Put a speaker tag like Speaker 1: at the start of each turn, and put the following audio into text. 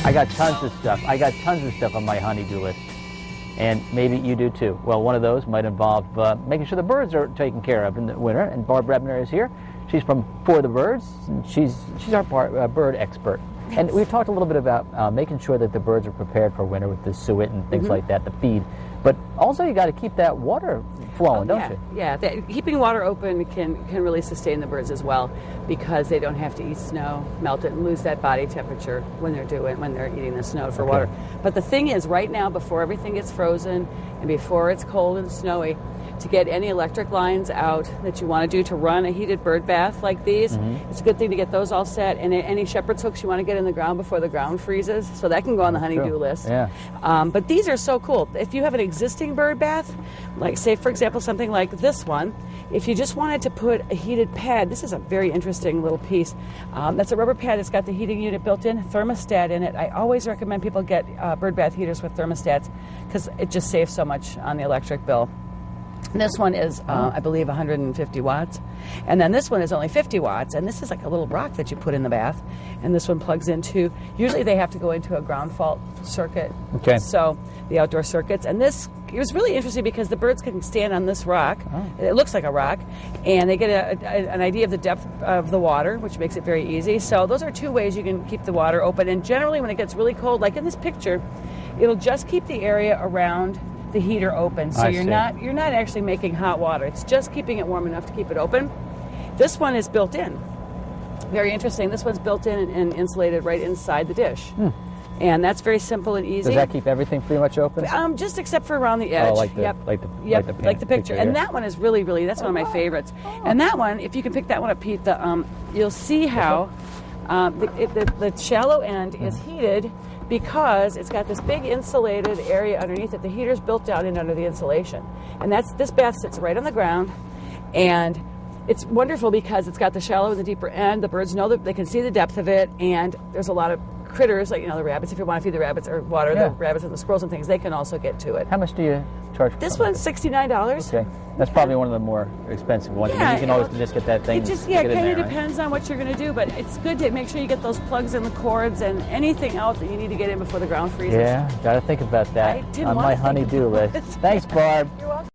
Speaker 1: I got tons of stuff. I got tons of stuff on my honey-do list. And maybe you do too. Well, one of those might involve making sure the birds are taken care of in the winter. And Barb Brebner is here. She's from For the Birds. And she's our bird expert. Yes. And we've talked a little bit about making sure that the birds are prepared for winter with the suet and things like that, the feed. But also you got to keep that water flowing, don't you?
Speaker 2: Yeah, keeping water open can really sustain the birds as well, because they don't have to eat snow, melt it, and lose that body temperature when they're eating the snow for water. But the thing is, right now, before everything gets frozen and before it's cold and snowy, to get any electric lines out that you want to do to run a heated bird bath like these, it's a good thing to get those all set. And any shepherd's hooks you want to get in the ground before the ground freezes, so that can go on the honey-do list.
Speaker 1: Yeah.
Speaker 2: But these are so cool. If you have an existing bird bath, like say for example something like this one, if you just wanted to put a heated pad, this is a very interesting little piece. That's a rubber pad. It's got the heating unit built in, thermostat in it. I always recommend people get bird bath heaters with thermostats because it just saves so much on the electric bill. This one is, I believe, 150 watts. And then this one is only 50 watts. And this is like a little rock that you put in the bath. And this one plugs into, usually they have to go into a ground fault circuit.
Speaker 1: Okay.
Speaker 2: So the outdoor circuits. And this, it was really interesting because the birds can stand on this rock. It looks like a rock. And they get an idea of the depth of the water, which makes it very easy. So those are two ways you can keep the water open. And generally when it gets really cold, like in this picture, it'll just keep the area around the heater open, so you're not actually making hot water. It's just keeping it warm enough to keep it open. This one is built in. Very interesting. This one's built in and insulated right inside the dish. And that's very simple and easy.
Speaker 1: Does that keep everything pretty much open?
Speaker 2: Just except for around the edge.
Speaker 1: Oh, like the
Speaker 2: picture. And that one is really, that's one of my favorites. And that one, if you can pick that one up, Pete, you'll see how the shallow end is heated because it's got this big insulated area underneath it. The heater's built down in under the insulation. And this bath sits right on the ground, and it's wonderful because it's got the shallow and the deeper end. The birds know that they can see the depth of it, and there's a lot of critters, like the rabbits, if you want to feed the rabbits or water the rabbits and the squirrels and things, they can also get to it.
Speaker 1: How much do you charge for
Speaker 2: this one's $69.
Speaker 1: Okay. That's probably one of the more expensive ones.
Speaker 2: Yeah,
Speaker 1: you can always just get that thing.
Speaker 2: It just kind of depends on what you're going to do, but it's good to make sure you get those plugs in the cords and anything else that you need to get in before the ground freezes.
Speaker 1: Yeah, got to think about that on my honey-do list. Thanks, Barb.
Speaker 2: You're welcome.